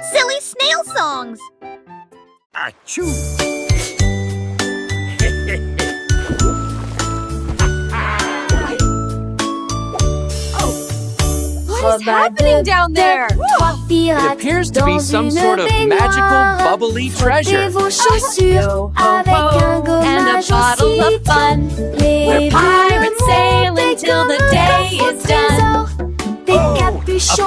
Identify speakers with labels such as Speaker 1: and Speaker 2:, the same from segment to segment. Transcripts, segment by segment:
Speaker 1: Silly snail songs!
Speaker 2: Achoo!
Speaker 1: What is happening down there?
Speaker 3: It appears to be some sort of magical, bubbly treasure.
Speaker 1: And a bottle of fun. We're pirates sailing till the day is done.
Speaker 2: A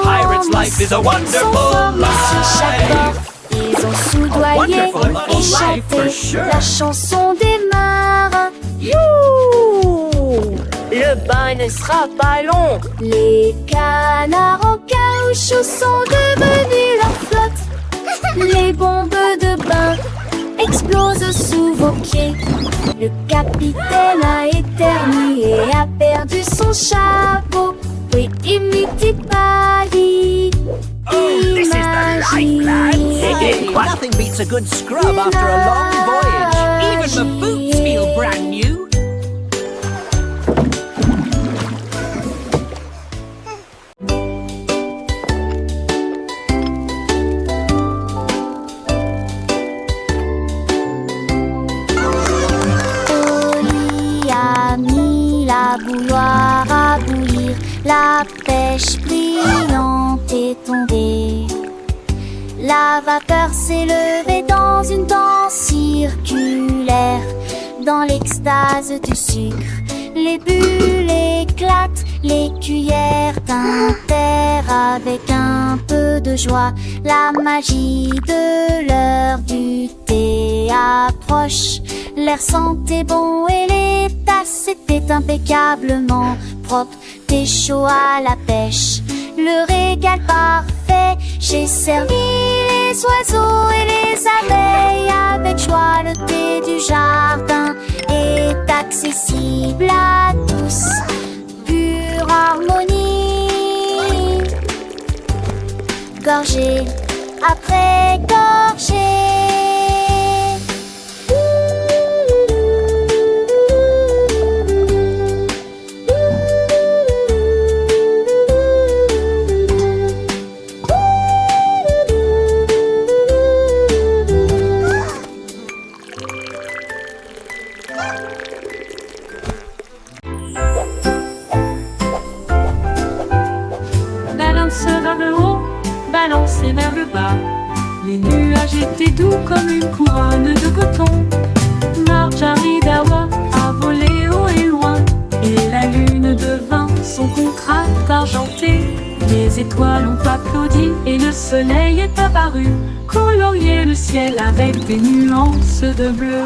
Speaker 2: pirate's life is a wonderful life.
Speaker 4: Ils ont soudoyé
Speaker 2: Wonderful
Speaker 4: et
Speaker 2: life for
Speaker 4: chanté
Speaker 2: sure.
Speaker 4: la chanson des marins.
Speaker 5: Le bain ne sera pas long.
Speaker 4: Les canards en caoutchouc sont devenus leur flotte. Les bombes de bain explosent sous vos pieds. Le capitaine a éternué et a perdu son chapeau. Oui, imite Paris.
Speaker 2: This is the life, lads. Nothing beats a good scrub after a long voyage. Even the boots feel brand new.
Speaker 4: Oli a mis la bouilloire à bouillir. La pêche brillante est tombée. La vapeur s'est levée dans une danse circulaire. Dans l'extase du sucre, les bulles éclatent, les cuillères tintèrent avec un peu de joie. La magie de l'heure du thé approche. L'air sentait bon et les tasses étaient impeccablement propres. Thé chaud à la pêche, le régal parfait. J'ai servi les oiseaux et les abeilles avec joie. Le thé du jardin est accessible à tous. Pure harmonie. Gorgée après gorgée.
Speaker 6: Balancez vers le haut, balancez vers le bas. Les nuages étaient doux comme une couronne de coton. Marjaridawa a volé haut et loin, et la lune devint son contraste argenté. Les étoiles ont applaudi et le soleil est apparu, colorier le ciel avec des nuances de bleu.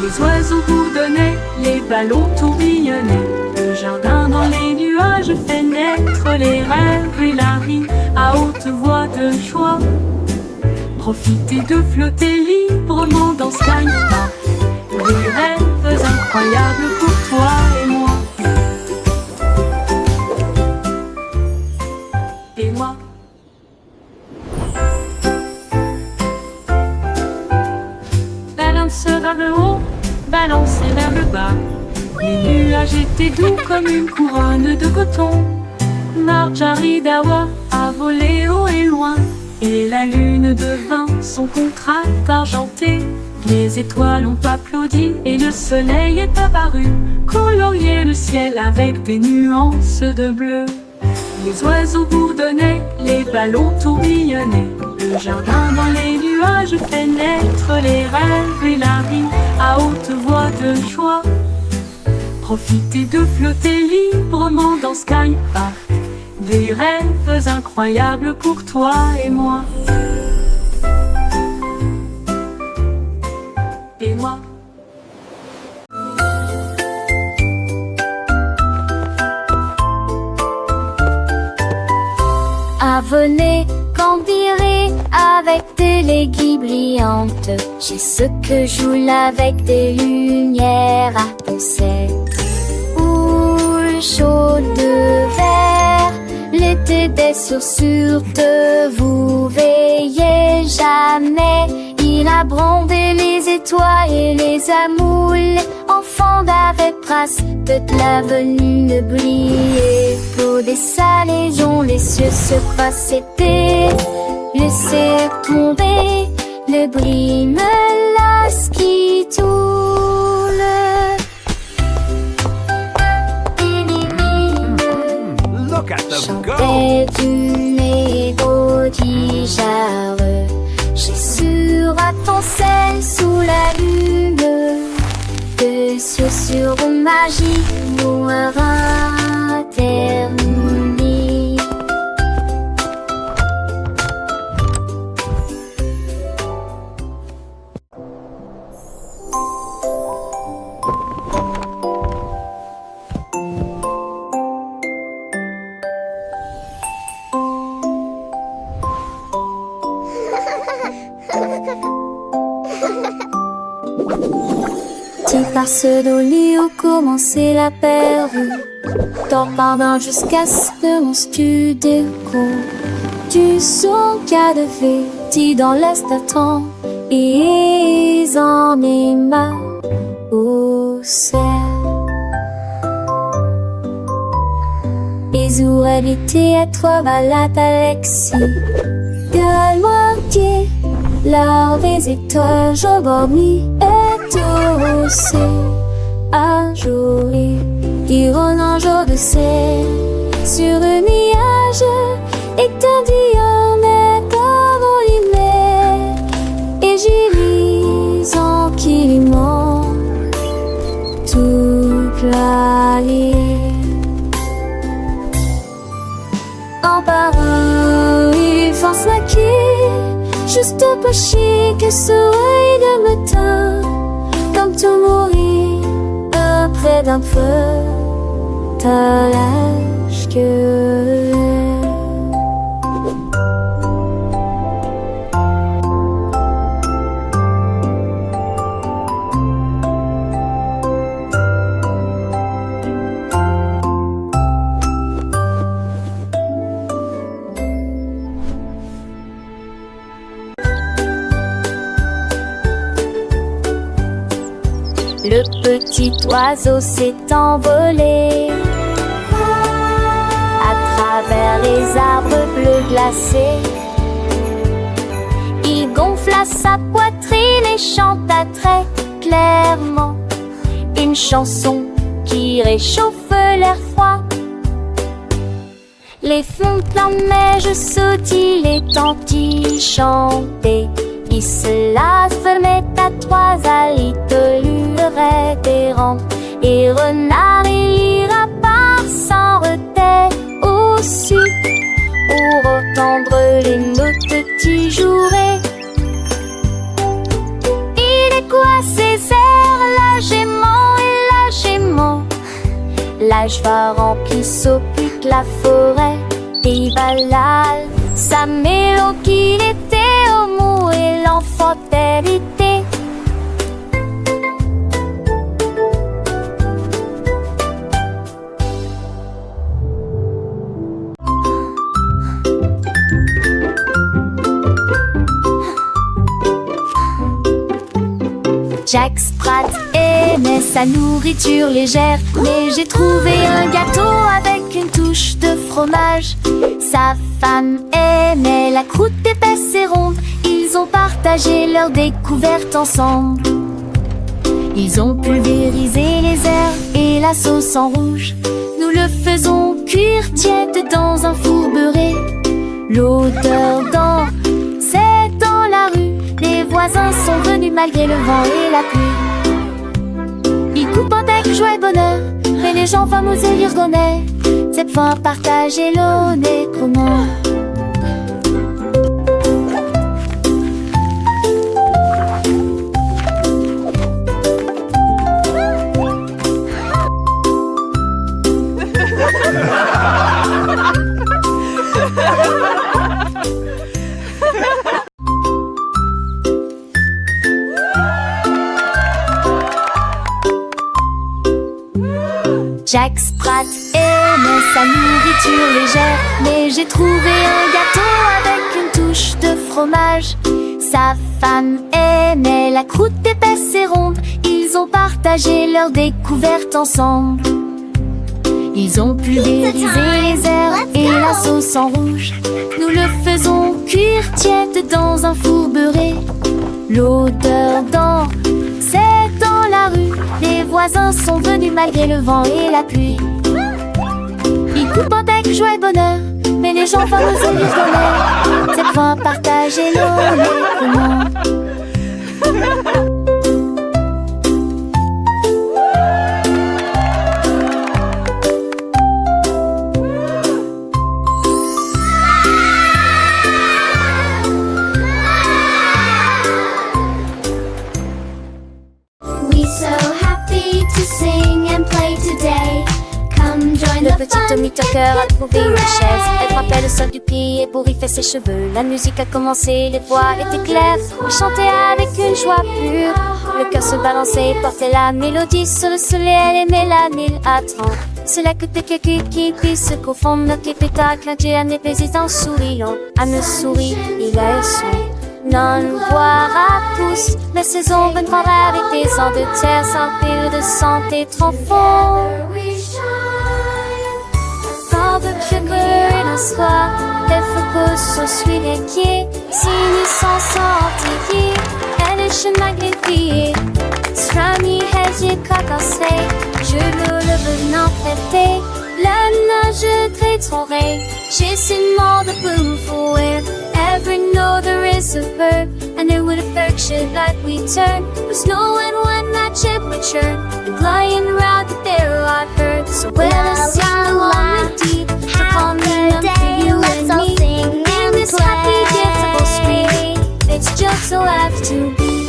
Speaker 6: Les oiseaux bourdonnaient, les ballons tourbillonnaient. Le jardin dans les nuages fait naître les rêves et la rime à haute voix de joie. Profitez de flotter librement dans Sky Park. Des rêves incroyables pour toi et moi. Et moi. Balancez vers le haut, balancez vers le bas. Les nuages étaient doux comme une couronne de coton. Marjaridawa a volé haut et loin, et la lune devint son contraste argenté. Les étoiles ont applaudi et le soleil est apparu, colorier le ciel avec des nuances de bleu. Les oiseaux bourdonnaient, les ballons tourbillonnaient. Le jardin dans les nuages fait naître les rêves et la rime à haute voix de joie. Profitez de flotter librement dans Sky Park. Des rêves incroyables pour toi et moi. Et moi.
Speaker 4: Venez, cambirer avec des léguilles brillantes. J'ai ce que joue avec des lumières à penser. Houle chaude de verre, l'été des sursures de vous veillez jamais. Il a brandé les étoiles et les amoules. Enfants d'avec trace de la venue briller. L'eau des salés dont les cieux se croisent, c'était laisser tomber, le bruit me lasse qui tourne.
Speaker 2: Look at them go!
Speaker 4: Chantait une mélodie jarre. J'ai sur à ton sel sous la lune. Que ce sur magie noire terminée. Tu passes dans le lit où commençait la période. T'en pardon jusqu'à ce que mon studio découle. Tu sens qu'il y a de fait, dans l'est attend. Et ils en est marre au ciel. Ils auraient été à toi malade Alexis. De moitié, leur visite jour dormi est aussi un jour qui rôde un jour de ciel sur un nuage et t'en dis on est envolé et j'y lis en kiliment toute la ligne en parole il pense maquiller juste pas chier que soleil de matin comme tout mourir près d'un feu t'as l'âge que le petit oiseau s'est envolé à travers les arbres bleus glacés. Il gonfla sa poitrine et chanta très clairement une chanson qui réchauffe l'air froid. Les fontaines de neige sautillent, les tantilles chantaient. Il se la fermait à trois alites, lurerait des rangs. Et renard et ira par sans retrait au-dessus pour entendre les notes petits jouets. Il est quoi ces airs, la gément, l'âge va remplir s'occupe la forêt. Et balal, sa mélodie qu'il était au mot et l'enfant hérité. Jack Sprat aimait sa nourriture légère, mais j'ai trouvé un gâteau avec une touche de fromage. Sa femme aimait la croûte épaisse et ronde. Ils ont partagé leur découverte ensemble. Ils ont pulvérisé les herbes et la sauce en rouge. Nous le faisons cuire tiède dans un four beurré. L'odeur c'est dans la rue. Les voisins sont venus malgré le vent et la pluie. Ils coupent avec joie et bonheur, mais les gens fameux et l'irgonais. C'est fort partager l'eau des communs. Jack Sprat aimait sa nourriture légère, mais j'ai trouvé un gâteau avec une touche de fromage. Sa femme aimait la croûte épaisse et ronde. Ils ont partagé leur découverte ensemble. Ils ont pulvérisé les herbes et la sauce en rouge. Nous le faisons cuire tiède dans un four beurré. L'odeur d'or, c'est dans la rue. Les voisins sont venus malgré le vent et la pluie. Ils coupent avec joie et bonheur, mais les gens vont nous élire d'honneur. Cette fois partagez-le librement. Le petit Tommy Tucker a trouvé une chaise. Elle frappait le sol du pied et bourriffait ses cheveux. La musique a commencé, les voix étaient claires. Il chantait avec une joie pure. Le cœur se balançait et portait la mélodie. Sur le soleil, elle aimait la mille attendre. Cela que quelqu'un qui puisse se confondre. Notre pétard, qu'un Dieu en épésiste en souriant. À me sourit, il a eu son. Non, voir à tous. La saison viendra avec des ans de terre sans pile de santé trop fort. Que un soir, les focus sont suivis les pieds. Si nous sommes sortis, elle est chemin greffé. Strami, hedge, cacassé. Je veux le venant traité. La nage traiterai. J'ai seulement de boom for it. Ever know there is a verb, and there would affection like we turn. Was knowing when that ship would churn. And flying round the there I'd heard. So well, I sing along with deep. On the day, let's all sing in this happy, difficult spring. It's just so have to be.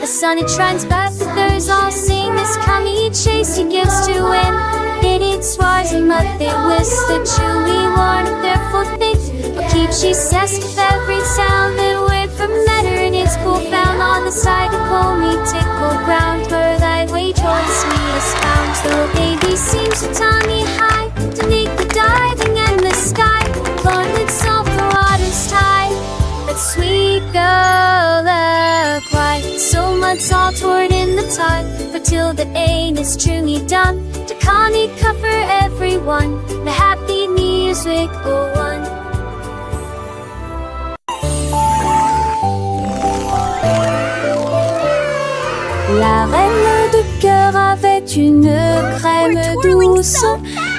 Speaker 4: The sun it shines back, the birds all sing. This coming chase he gives to win. It eats swars and mud, they whisk the chewy one of their foot things. But keep she says with every sound that word from letter and it's cool found on the side to call me tickle ground. Her thy way towards me is found. So baby seems to tie me high to make the diving and the sky. Lord itself the water's tide. But sweet girl the cry. So much all toward in the tide. But till the aim is truly done. To Connie cover everyone. The happy music go on. La reine de cœur avait une crème douce.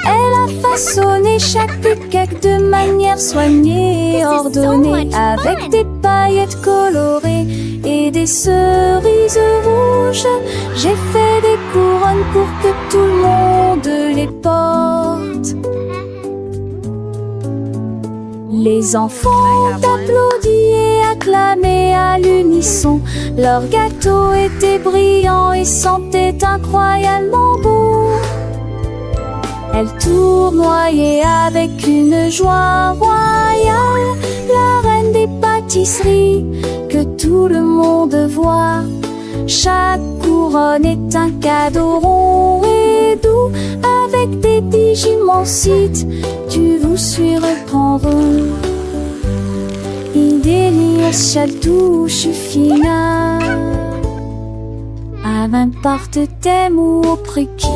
Speaker 4: Elle a façonné chaque cake de manière soignée et ordonnée, avec des paillettes colorées et des cerises rouges. J'ai fait des couronnes pour que tout le monde les porte. Les enfants applaudissent et acclamaient à l'unisson. Leur gâteau était brillant et sentait incroyablement bon. Elle tournoyait avec une joie royale, la reine des pâtisseries que tout le monde voit. Chaque couronne est un cadeau rond et doux, avec des digimonsites, tu vous surprendront. Idélios touche fina, à n'importe thème ou au préquis.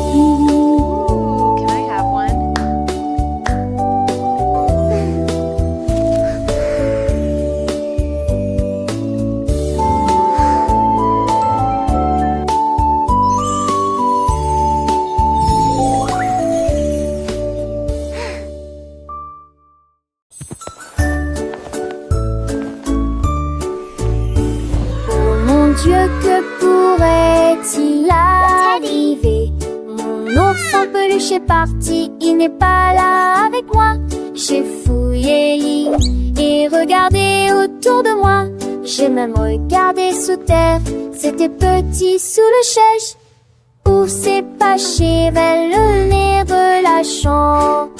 Speaker 4: Dieu, que pourrait-il arriver? Mon ours en peluche est parti, il n'est pas là avec moi. J'ai fouillé l'île et regardé autour de moi. J'ai même regardé sous terre, c'était petit sous le chèche. Où s'est Pachèvel, le nez relâchant.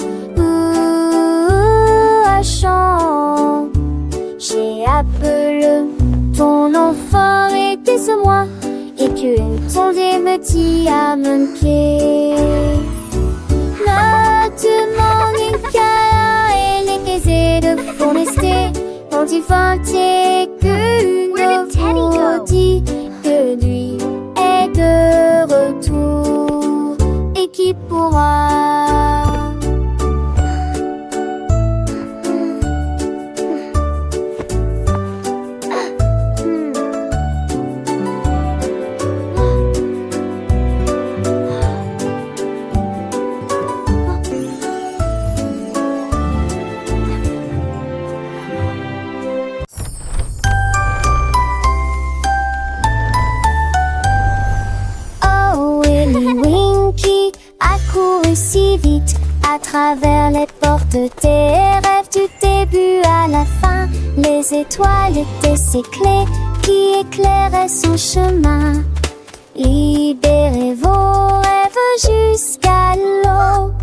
Speaker 4: J'ai appelé ton enfant était ce moi, et qu'une tondée me dit à mon pied. Maintenant, Nika et les caisés de Fornesté ont inventé qu'une maudit que lui est de retour. Et celui qui pourra. Si vite à travers les portes des rêves du début à la fin. Les étoiles étaient ses clés qui éclairaient son chemin. Libérez vos rêves jusqu'à l'eau.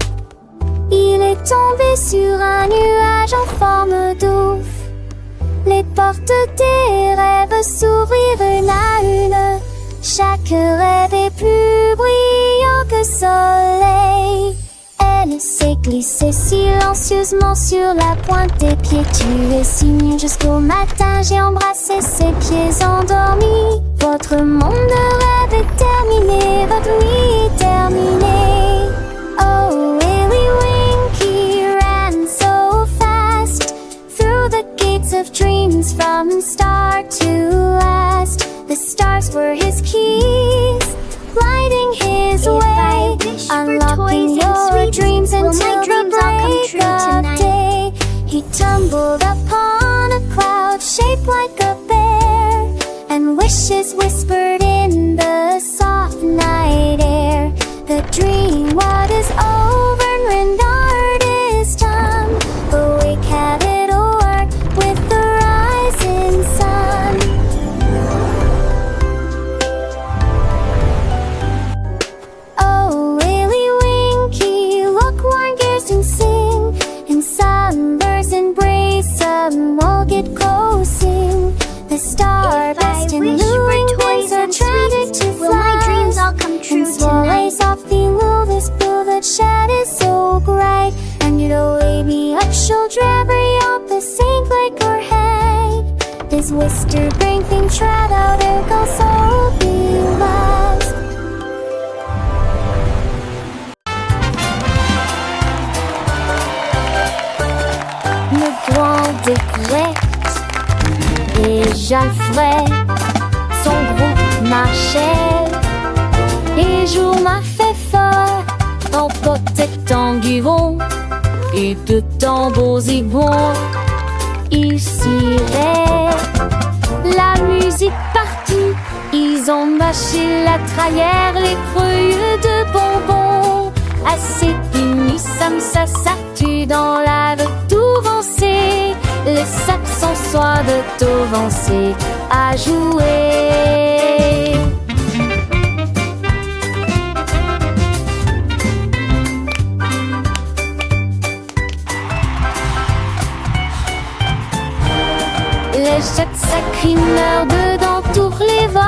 Speaker 4: Il est tombé sur un nuage en forme d'ouf. Les portes des rêves s'ouvrirent une à une. Chaque rêve est plus brillant que soleil. Elle s'est glissée silencieusement sur la pointe des pieds. Tu es si mignon jusqu'au matin. J'ai embrassé ses pieds endormis. Votre monde de rêve est terminé. Votre nuit est terminée. Oh, Willy Winky ran so fast through the gates of dreams from start to last. The stars were his keys, lighting his way, unlocking your dreams until the break of day. He tumbled upon a cloud shaped like a bear, and wishes whispered in the soft night air. The dream what is over and art is done. Awake, have it o'er with the rising sun. The star-burst and luring wings are tragic to fly. Will my dreams all come true tonight? Softly will this blue that shed is so bright. And you'd wake me up, shoulder up the sink like her head. This whisper bring things right out of go so be lost. Le grand découverte. Et Jean Fray, son groupe marchait. Et jour m'a fait fort en protectant Guivon. Et de tambours bons, ils ciraient. La musique partout, ils ont mâché la trahère, les creux de bonbons. Assez fini, ça tue dans la de tout vancer. Les saxons soient de tout vancer à jouer. Les jets sacrés meurent dedans tous les voix.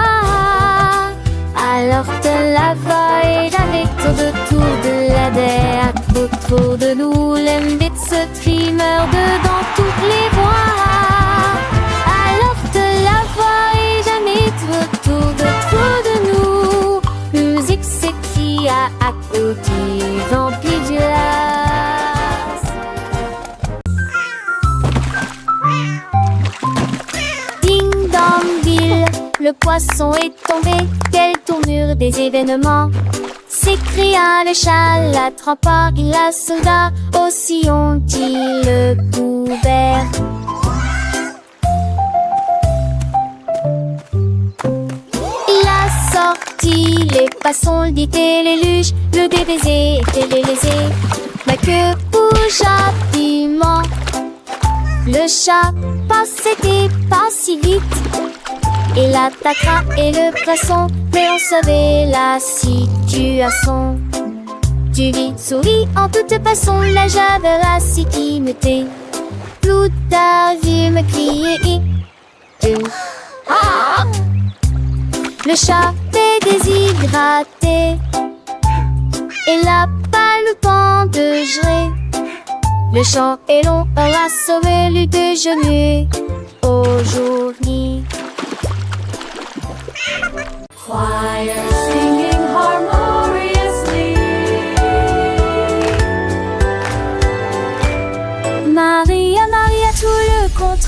Speaker 4: Alors te la voix avec autour de la der. Autour de nous, l'embête se trimeur dedans toutes les voix. Alors te la voix jamais autour de nous. Musique c'est qui a côté vampire du las. Ding dong ville, le poisson est tombé. Quelle tournure des événements! S'écria le chat, la trempeur, il la soldat, aussi ont-ils le couvert. Il a sorti les poissons, le dit et les luges, le DBZ et les lésés. Mais que bougea piment, le chat passait pas si vite. Il attaquera et le poisson, mais on savait la situation. Tu vis, souris, en toute façon, là j'avais la sécurité. Plus tard, vu me crier. Ah! Le chat est déshydraté et n'a pas le temps de gérer. Le chant est long, on a sauvé le déjeuner aujourd'hui.
Speaker 6: Choir singing harmoniously,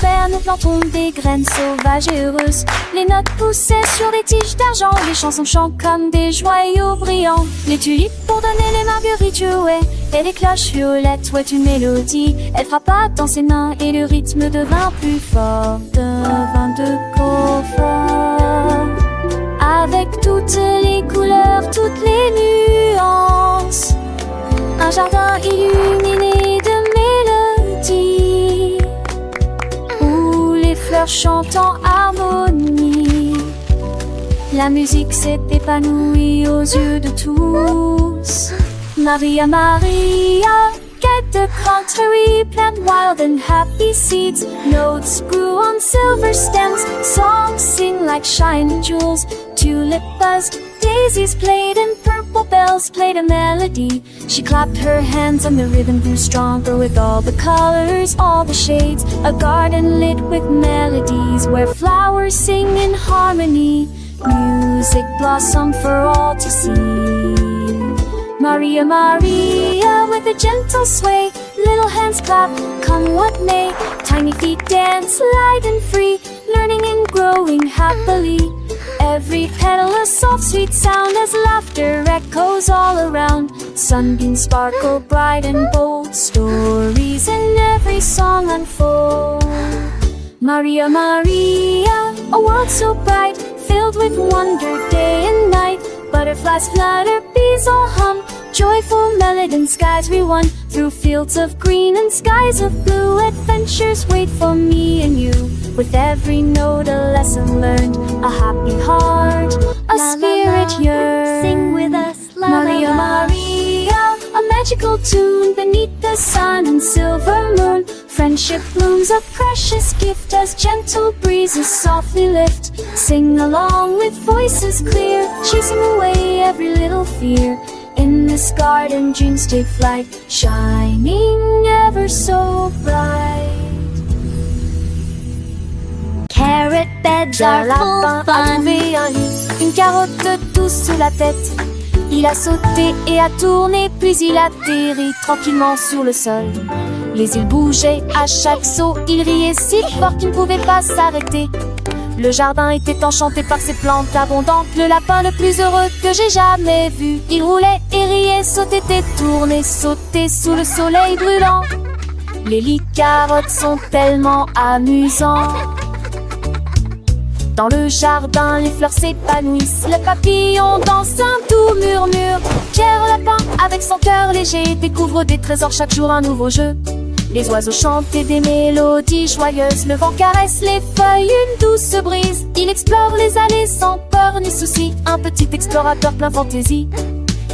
Speaker 4: l'atmosphère, nous plantons des graines sauvages et heureuses. Les notes poussaient sur des tiges d'argent, les chansons chantent comme des joyaux brillants. Les tulipes pour donner les marguerites jouaient, et les cloches violettes jouaient une mélodie. Elle frappa dans ses mains et le rythme devint plus fort, devint de confort. Avec toutes les couleurs, toutes les nuances, un jardin illuminé de mélodies, où les fleurs chantent en harmonie. La musique s'est épanouie aux yeux de tous. Maria, Maria, get the contrary, plant wild and happy seeds. Notes grew on silver stems, songs sing like shining jewels. Tulip buzzed, daisies played, and purple bells played a melody. She clapped her hands and the rhythm grew stronger with all the colors, all the shades. A garden lit with melodies where flowers sing in harmony. Music blossomed for all to see. Maria, Maria, with a gentle sway, little hands clap, come what may. Tiny feet dance light and free, learning and growing happily. Every petal a soft sweet sound as laughter echoes all around. Sunbeams sparkle bright and bold, stories in every song unfold. Maria, Maria, a world so bright, filled with wonder day and night. Butterflies flutter, bees all hum, joyful melody skies we run. Through fields of green and skies of blue, adventures wait for me and you. With every note a lesson learned, a happy heart, a spirit yearns. Sing with us, Maria, Maria, a magical tune beneath the sun and silver moon. Friendship blooms a precious gift as gentle breezes softly lift. Sing along with voices clear, chasing away every little fear. In this garden dreams take flight, shining ever so bright. Carrot beds are full fun. Une carotte douce sous la tête. Il a sauté et a tourné, puis il atterrit tranquillement sur le sol. Les îles bougeaient à chaque saut, il riait si fort qu'il ne pouvait pas s'arrêter. Le jardin était enchanté par ses plantes abondantes, le lapin le plus heureux que j'ai jamais vu. Il roulait et riait, sautait et tournait, sautait sous le soleil brûlant. Les lits carottes sont tellement amusants. Dans le jardin, les fleurs s'épanouissent, le papillon danse un doux murmure. Pierre Lapin, avec son cœur léger, découvre des trésors chaque jour, un nouveau jeu. Les oiseaux chantent des mélodies joyeuses, le vent caresse les feuilles, une douce brise. Il explore les allées sans peur ni souci, un petit explorateur plein fantaisie.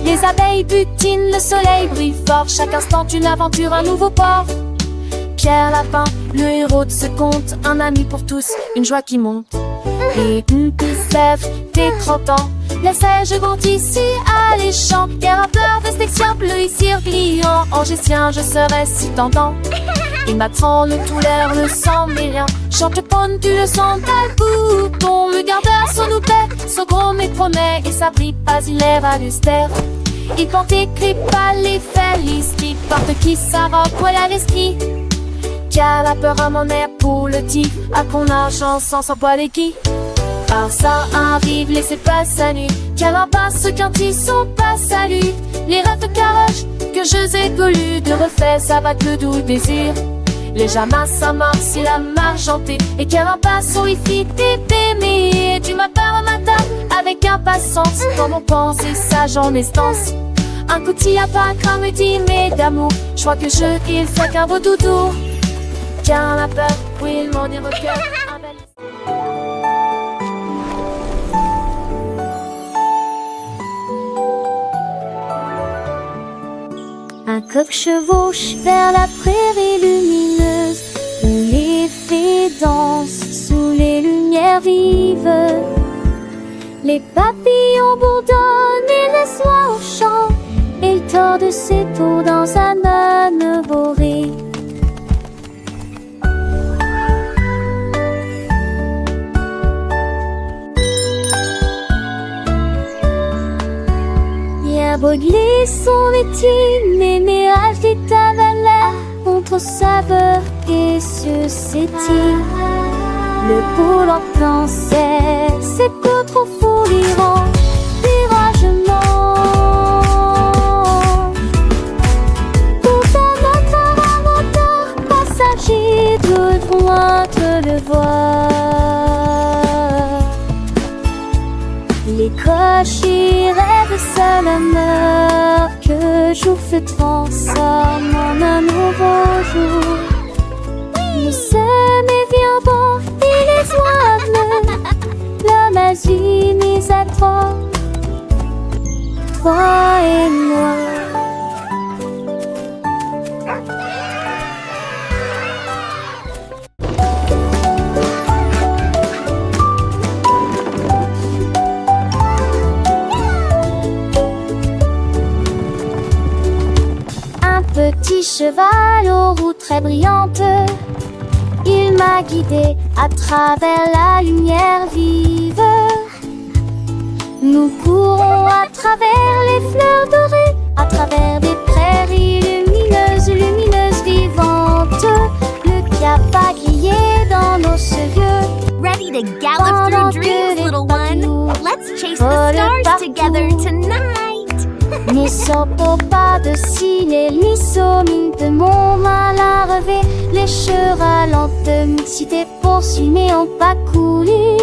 Speaker 4: Les abeilles butinent, le soleil brille fort, chaque instant une aventure, un nouveau port. Pierre Lapin, le héros de ce conte, un ami pour tous, une joie qui monte. Et une sève des 30 ans, laissais-je grandis si alléchant. Guerre à peur, vestexien, bleu ici pliant. Angestien, je serais si tentant. Il m'apprend le tout l'air, le sang mais rien. Chante ponne, tu le sens, tel bouton. Le gardeur son nous paie, son gros mais promet. Et s'abrit pas, il est valustère. Il porte écrit pas les felices, qui porte qui sa robe, voilà l'esprit. Qui a la peur à mon air pour le tif, à qu'on argent sans s'en poil et qui. Par ça arrive, laissez pas sa nuit. Quel impasse qu'un tisson passe à lui. Les rêves de caroche que je ai collus, de refait s'abattent le doux désir. Les jamas s'amorcent, il a margenté. Et quel impasse où il fit t'aimer. Du matin au matin, avec impatience, comme on pense et sage en estance. Un coup de à pas comme me dit, mais d'amour, je crois que il fait qu'un beau doudou. Tiens la peur, oui, il m'en est recueil. Un coq chevauche vers la prairie lumineuse, où les fées dansent sous les lumières vives. Les papillons bourdonnent et laissent l'oie au chant, et il tord ses tours dans un âne boré. Baudelaire son métier, mais mirage des tavernes contre saveur et sur ses tirs. Le boulot pensait, c'est d'autres fouliront viragement. Tout un moteur passager de droite le voir. Les cochers rêvent seul meurt que jour se transforme en un nouveau jour. Nous sommes bien bons et les oies l'homme agit mis à toi et moi. Un petit cheval aux roues très brillantes, il m'a guidé à travers la lumière vive. Nous courons à travers les fleurs dorées, à travers des prairies lumineuses, lumineuses, vivantes. Le cap a grillé dans nos cheveux.
Speaker 1: Ready to gallop through dreams, little one. Let's chase the stars together tonight.
Speaker 4: Ni au pas de ciné, ni mine de mon mal à rêver. Les chevaux lentement cités poursuivent mais ont pas coulé.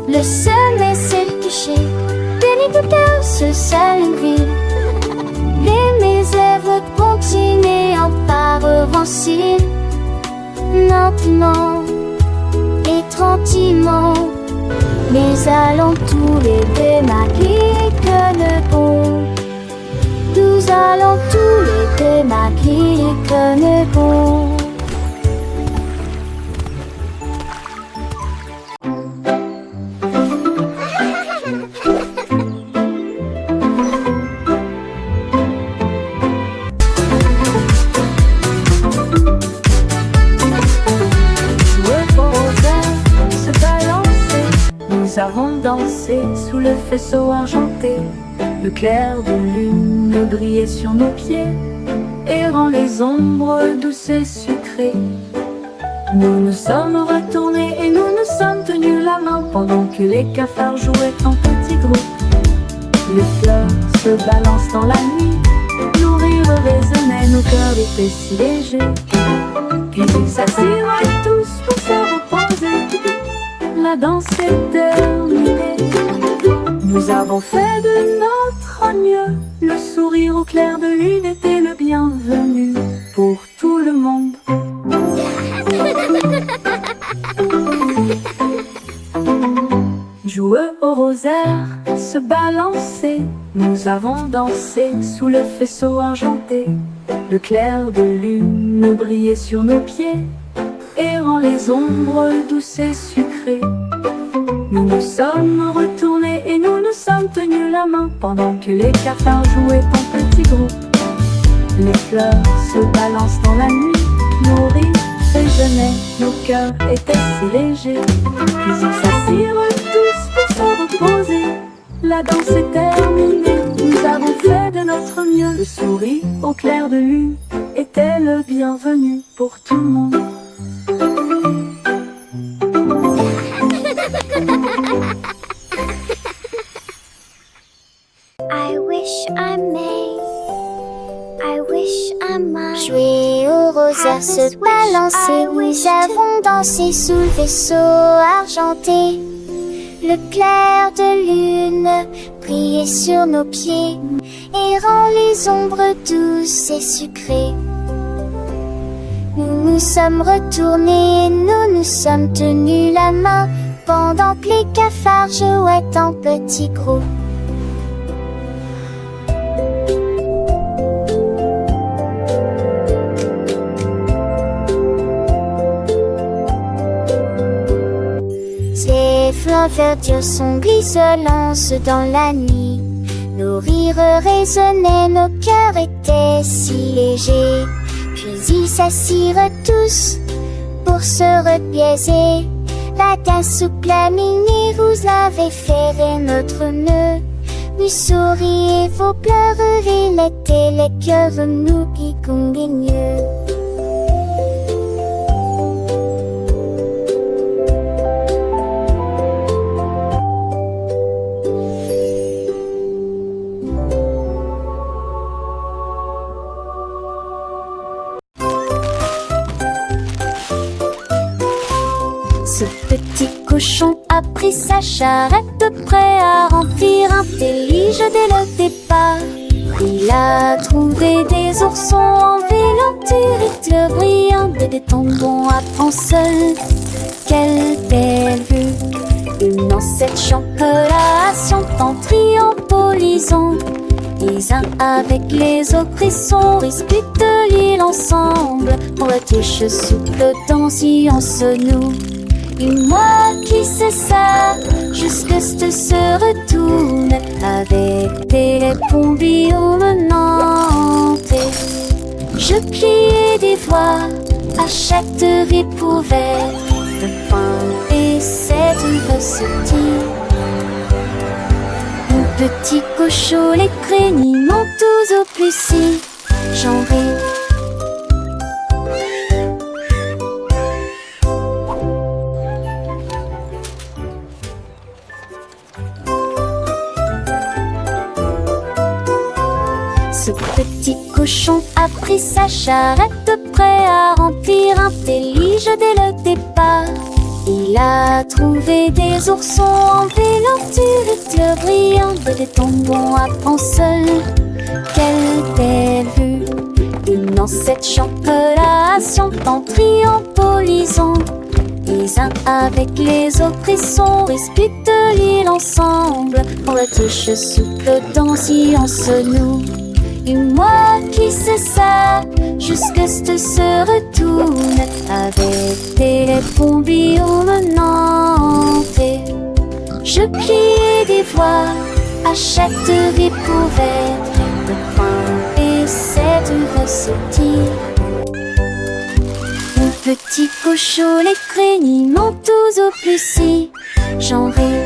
Speaker 4: Le sommet s'est couché, Bénédicteur se seul une ville. Mes œuvres continuent en par revanche. Lentement et tranquillement, mais allons tous les deux malgré que le bon. Nous allons tous les deux malgré que le bon.
Speaker 6: Nous avons dansé sous le faisceau argenté. Le clair de lune brillait sur nos pieds, errant les ombres douces et sucrées. Nous nous sommes retournés et nous nous sommes tenus la main pendant que les cafards jouaient en petits groupes. Les fleurs se balancent dans la nuit, nos rires résonnaient, nos cœurs étaient si légers. Puis ils s'assirent tous pour se reposer. La danse est terminée. Nous avons fait de notre mieux. Le sourire au clair de lune était le bienvenu pour tout le monde. Joueux au rosaire, se balancer. Nous avons dansé sous le faisceau argenté. Le clair de lune brillait sur nos pieds, errant les ombres douces et sucrées. Nous nous sommes retournés et nous nous sommes tenus la main pendant que les cafards jouaient en petits groupes. Les fleurs se balancent dans la nuit, nos rires résonnaient, nos cœurs étaient si légers. Puis ils s'assirent tous pour se reposer. La danse est terminée, nous avons fait de notre mieux. Le sourire au clair de lune était le bienvenu pour tout le monde.
Speaker 4: I wish I may, I wish I might. Jouer au rosaire, se balancer, nous avons dansé sous le vaisseau argenté. Le clair de lune brillait sur nos pieds, errant les ombres douces et sucrées. Nous nous sommes retournés, nous nous sommes tenus la main pendant que les cafards jouaient en petits groupes. Les fleurs verdures sont grisonnantes dans la nuit. Nos rires résonnaient, nos cœurs étaient si légers. Puis ils s'assirent tous pour se repiaiser. La danse souple à mini vous l'avez ferré notre nœud. Nous souriez, vos pleurs relaient les cœurs nous qui conguigneux. cochon a pris sa charrette, prêt à remplir un délige dès le départ. Il a trouvé des oursons en velours, éclairs brillants, des tombons à prendre seul. Quelle belle vue! Une ancêtre chantelation en triompholisant. Les uns avec les autres, ils sont disputent l'île ensemble. Pour la touche souple dans science nous. Une moi qui sait ça, jusque se retourne avec des bombillons menantes. Je pliais des voix à chaque ripouvert de pain et cette recetille. Mon petit cochon, les craignent m'ont tous au plus si j'en ris. Ce petit cochon a pris sa charrette, prêt à remplir un délige dès le départ. Il a trouvé des oursons en velours, éclairs brillants, des tombons à prendre seul. Quelle belle vue! Une ancêtre chantelation en triompholisant. Les uns avec les autres, ils sont disputent l'île ensemble. Pour la touche souple dans science nous. Une moi qui sait ça, jusque se retourne avec des bombillons menantes. Je pliais des voix à chaque ripouvert de pain et cette recetille. Mon petit cochon, les craignent m'ont tous au plus si j'en ris.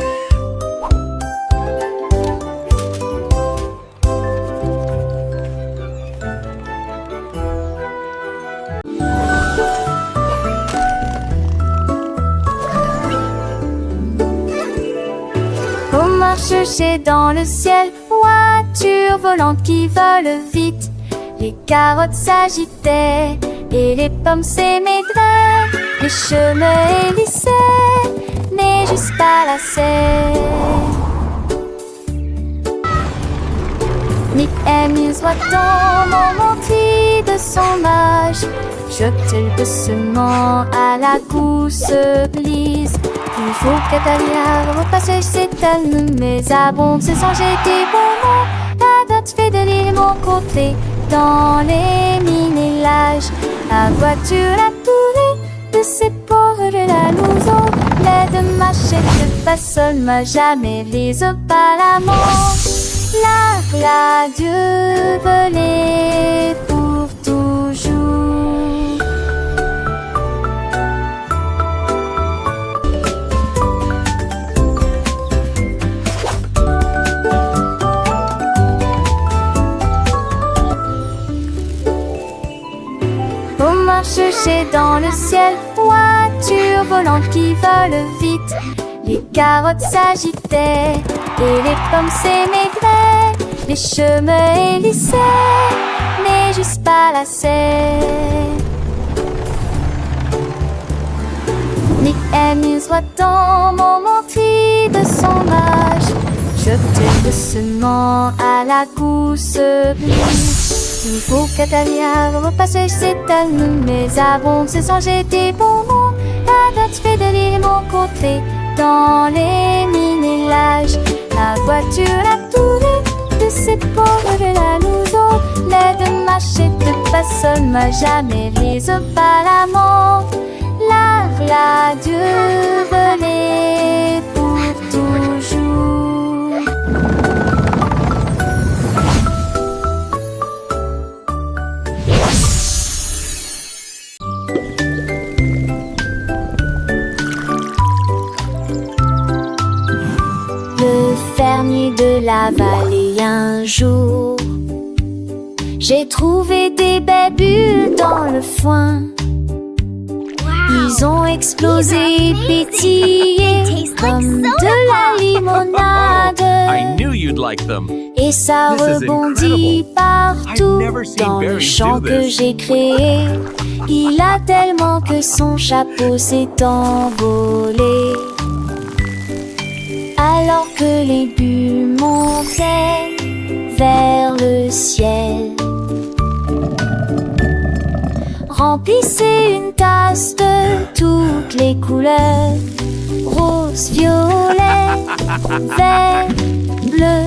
Speaker 4: Chercher dans le ciel, voiture volante qui vole vite. Les carottes s'agitaient et les pommes s'émaidraient. Les chemins hélissaient, mais jusqu'à la serre. Nick Emile soit dans mon mentis de son âge. Jetait doucement à la course glisse. Il faut qu'Atalia repasse ses talons, mais abonde ses anges et des bonbons. La dot fait de l'île mon côté, dans les minélages. La voiture a tourné de ses pauvres de la louson. L'aide marchait de façon m'a jamais lise pas la mort. La Dieu volait pour toujours. Chercher dans le ciel, voiture volante qui vole vite. Les carottes s'agitaient et les pommes s'émaidraient. Les chemins hélissaient, mais juste pas la serre. Nick Emile soit dans mon mentis de son âge. Jetait doucement à la course glisse. Il faut qu'Atalia repasse ses talons, mais abonde ses anges et des bonbons. La dot fait de l'île mon côté, dans les minélages. La voiture a tourné de ses pauvres de la louson. L'aide marchait de façon m'a jamais lise pas la mort. La Dieu volait pour toujours. Le fermier de la vallée un jour, j'ai trouvé des belles bulles dans le foin. Ils ont explosé et pétillé comme de la limonade.
Speaker 3: I knew you'd like them.
Speaker 4: Et ça
Speaker 3: This is
Speaker 4: rebondit
Speaker 3: incredible.
Speaker 4: partout
Speaker 3: I've never seen
Speaker 4: dans le
Speaker 3: Barry
Speaker 4: champ
Speaker 3: do
Speaker 4: que
Speaker 3: this.
Speaker 4: j'ai créé. Il a tellement que son chapeau s'est envolé. alors que les bulles montaient vers le ciel. Remplissez une tasse de toutes les couleurs, rose, violet, vert, bleu.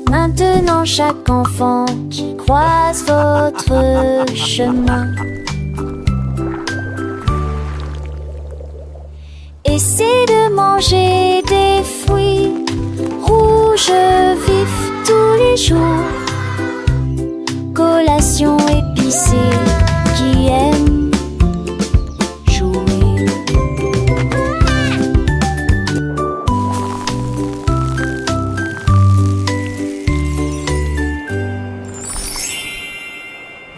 Speaker 4: Maintenant chaque enfant qui croise votre chemin essaie de manger des fruits rouges vifs tous les jours. Collation épicée qui est